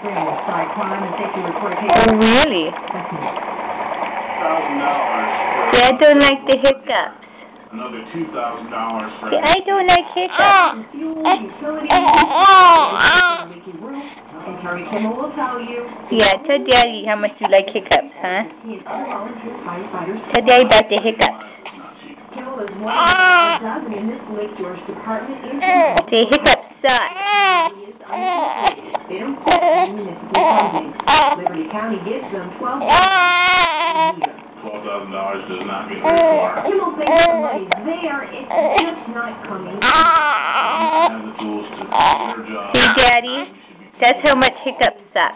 Oh, really? Yeah, I don't like the hiccups. Another $2,000 for See, I don't like hiccups. Yeah, tell Daddy how much you like hiccups, huh? Tell Daddy about the hiccups. The hiccups suck. Liberty County gives them $12,000 does not mean very far. You don't think the money's there, it's just not coming. Have the tools to do their job. See, Daddy? That's how much hiccups suck.